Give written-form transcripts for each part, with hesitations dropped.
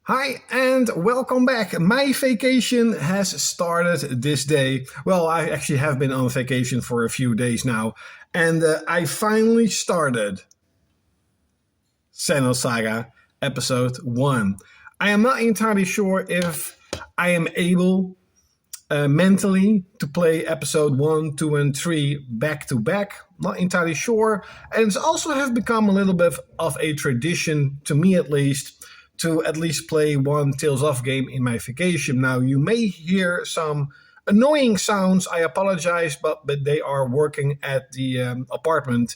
Hi and welcome back. My vacation has started this day. Well, I actually have been on vacation for a few days now, and I finally started Xenosaga episode 1. I am not entirely sure if I am able mentally to play episode 1, 2, and 3 back to back. Not entirely sure. And it's also have become a little bit of a tradition, to me at least play one Tales of game in my vacation. Now, you may hear some annoying sounds. I apologize, but they are working at the apartment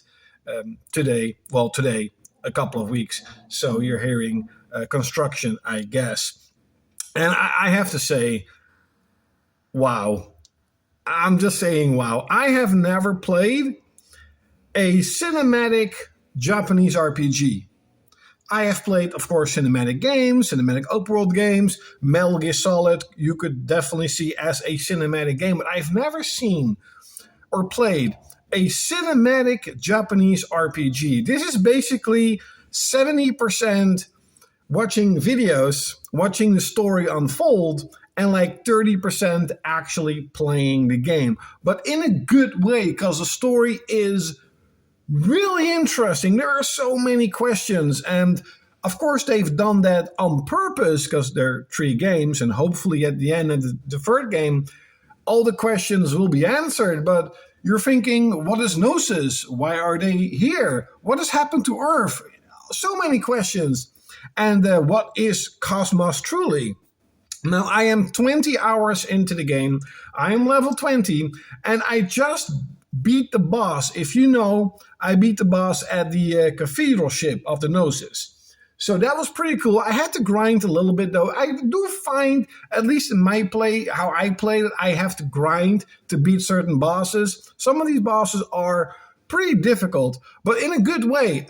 today. Well, today, a couple of weeks. So you're hearing construction, I guess. And I have to say, wow. I'm just saying, wow. I have never played a cinematic Japanese RPG. I have played, of course, cinematic games, cinematic open world games. Metal Gear Solid, you could definitely see as a cinematic game, but I've never seen or played a cinematic Japanese RPG. This is basically 70% watching videos, watching the story unfold, and like 30% actually playing the game. But in a good way, because the story is really interesting. There are so many questions, and of course they've done that on purpose because there are 3 games, and hopefully at the end of the third game, all the questions will be answered. But you're thinking, what is Gnosis? Why are they here? What has happened to Earth? So many questions. And what is Cosmos truly? Now, I am 20 hours into the game. I am level 20, and I just beat the boss. If you know, I beat the boss at the cathedral ship of the Gnosis. So that was pretty cool. I had to grind a little bit, though. I do find, at least in my play, how I play it, I have to grind to beat certain bosses. Some of these bosses are pretty difficult, but in a good way.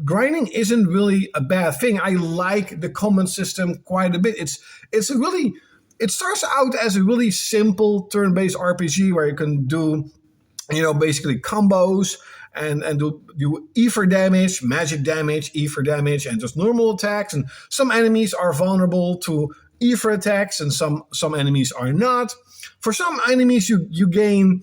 Grinding isn't really a bad thing. I like the combat system quite a bit. It starts out as a really simple turn-based RPG where you can do, basically combos and do ether damage, magic damage, ether damage, and just normal attacks. And some enemies are vulnerable to ether attacks, and some enemies are not. For some enemies, you gain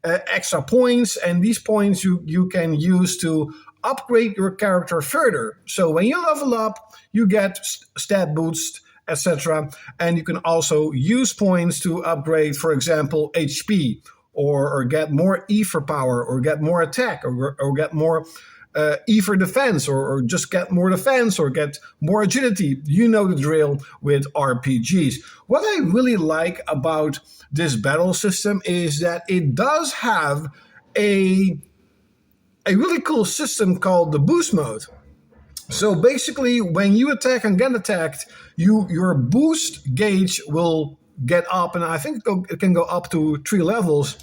extra points, and these points you can use to upgrade your character further. So when you level up, you get stat boost, etc. And you can also use points to upgrade, for example, HP, or get more ether power, or get more attack, or get more ether defense, or just get more defense, or get more agility. You know the drill with RPGs. What I really like about this battle system is that it does have a really cool system called the boost mode. So basically, when you attack and get attacked, your boost gauge will get up, and I think it can go up to 3 levels.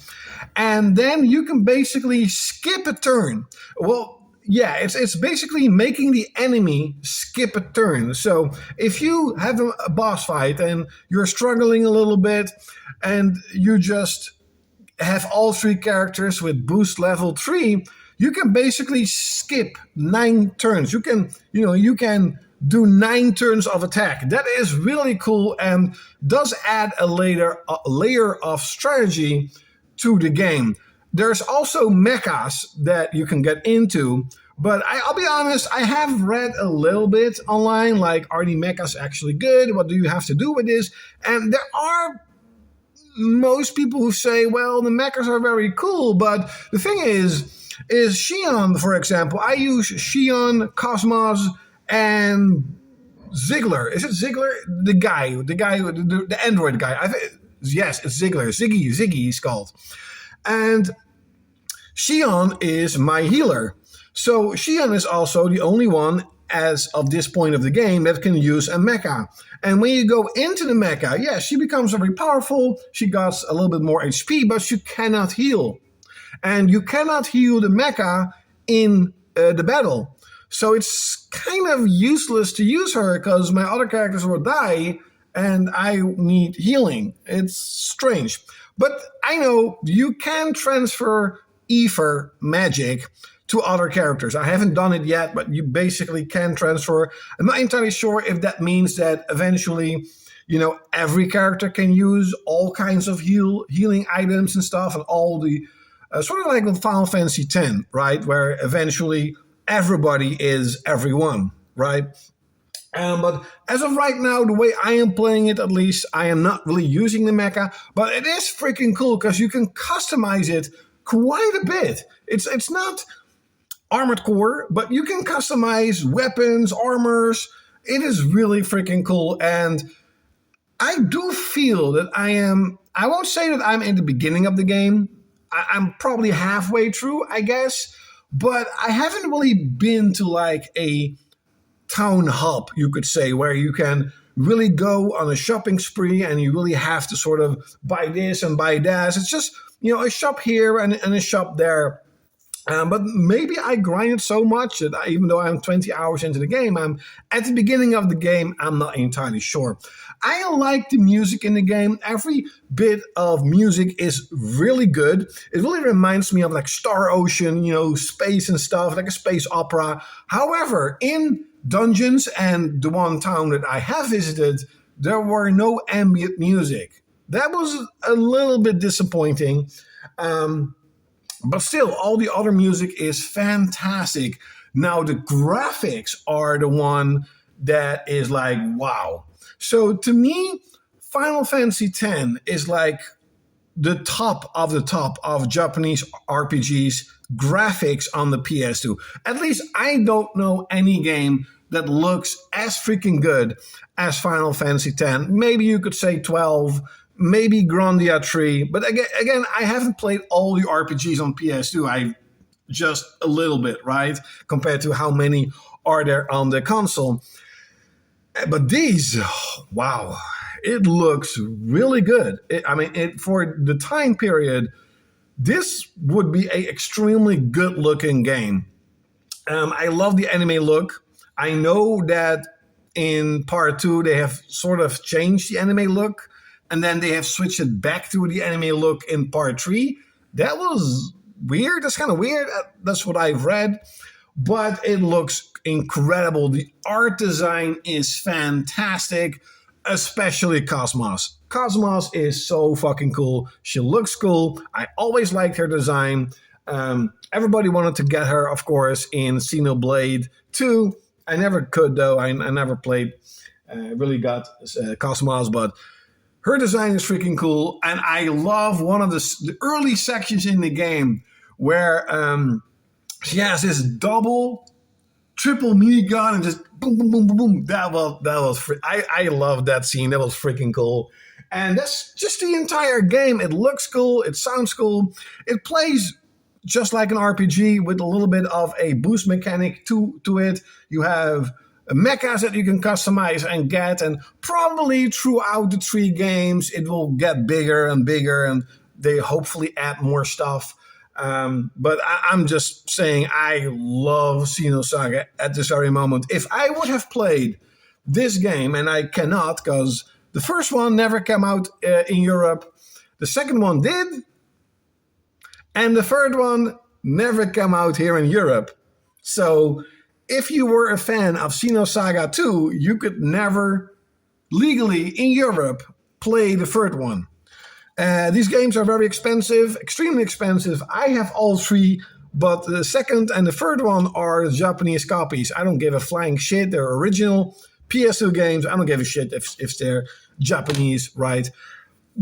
And then you can basically skip a turn. Well, yeah, it's basically making the enemy skip a turn. So if you have a boss fight and you're struggling a little bit, and you just have all 3 characters with boost level 3, you can basically skip 9 turns. You can do 9 turns of attack. That is really cool and does add a layer of strategy to the game. There's also mechas that you can get into, but I'll be honest, I have read a little bit online, like, are the mechas actually good? What do you have to do with this? And there are most people who say, well, the mechas are very cool, but the thing is Xion, for example. I use Xion, Cosmos, and Ziggler. Is it Ziggler? The guy, the android guy. Yes, it's Ziggler. Ziggy he's called. And Xion is my healer. So Xion is also the only one, as of this point of the game, that can use a mecha. And when you go into the mecha, yeah, she becomes very powerful. She got a little bit more HP, but she cannot heal. And you cannot heal the mecha in the battle. So it's kind of useless to use her because my other characters will die and I need healing. It's strange. But I know you can transfer ether magic to other characters. I haven't done it yet, but you basically can transfer. I'm not entirely sure if that means that eventually, every character can use all kinds of healing items and stuff, and all the sort of like in Final Fantasy X, right, where eventually everybody is everyone, right? But as of right now, the way I am playing it, at least, I am not really using the mecha, but it is freaking cool because you can customize it quite a bit. It's not Armored Core, but you can customize weapons, armors. It is really freaking cool, and I do feel that I won't say that I'm in the beginning of the game. I'm probably halfway through, I guess, but I haven't really been to like a town hub, you could say, where you can really go on a shopping spree and you really have to sort of buy this and buy that. It's just, a shop here and a shop there. But maybe I grinded so much that even though I'm 20 hours into the game, I'm at the beginning of the game, I'm not entirely sure. I like the music in the game. Every bit of music is really good. It really reminds me of like Star Ocean, space and stuff, like a space opera. However, in dungeons and the one town that I have visited, there were no ambient music. That was a little bit disappointing. But still, all the other music is fantastic. Now, the graphics are the one that is like, wow. So to me, Final Fantasy X is like the top of Japanese RPGs graphics on the PS2. At least I don't know any game that looks as freaking good as Final Fantasy X. Maybe you could say 12, maybe Grandia 3. But again, I haven't played all the RPGs on PS2. I just a little bit, right? Compared to how many are there on the console. But these, wow, it looks really good. For the time period, this would be an extremely good-looking game. I love the anime look. I know that in part 2, they have sort of changed the anime look, and then they have switched it back to the anime look in part 3. That was weird. That's kind of weird. That's what I've read. But it looks incredible. The art design is fantastic, especially Cosmos. Cosmos is so fucking cool. She looks cool. I always liked her design. Everybody wanted to get her, of course, in Xenoblade 2. I never could, though. I never played, really got Cosmos, but her design is freaking cool. And I love one of the early sections in the game where she has this triple minigun and just boom, boom, boom, boom, boom. That was I love that scene. That was freaking cool. And that's just the entire game. It looks cool. It sounds cool. It plays just like an RPG with a little bit of a boost mechanic to it. You have mechas that you can customize and get, and probably throughout the 3 games, it will get bigger and bigger, and they hopefully add more stuff. But I'm just saying I love Xenosaga at this very moment. If I would have played this game, and I cannot because the first one never came out in Europe, the second one did, and the third one never came out here in Europe. So if you were a fan of Xenosaga 2, you could never legally in Europe play the third one. These games are very expensive, extremely expensive. I have all 3, but the second and the third one are Japanese copies. I don't give a flying shit. They're original PS2 games. I don't give a shit if they're Japanese, right?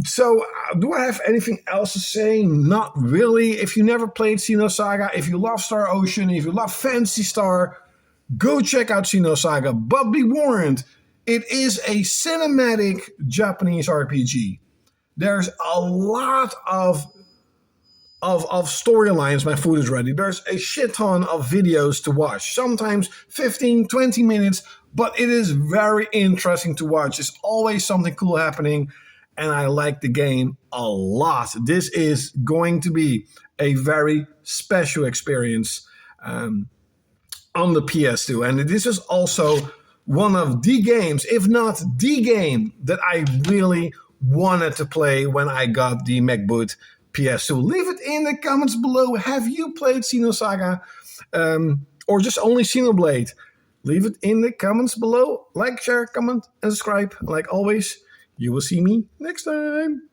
So, do I have anything else to say? Not really. If you never played Xenosaga, if you love Star Ocean, if you love Phantasy Star, go check out Xenosaga. But be warned, it is a cinematic Japanese RPG. There's a lot of storylines. My food is ready. There's a shit ton of videos to watch. Sometimes 15, 20 minutes, but it is very interesting to watch. There's always something cool happening, and I like the game a lot. This is going to be a very special experience on the PS2. And this is also one of the games, if not the game, that I really wanted to play when I got the MacBook PS2. Leave it in the comments below. Have you played Xenosaga? or just only Xenoblade? Leave it in the comments below. Like, share, comment, and subscribe. Like always, you will see me next time.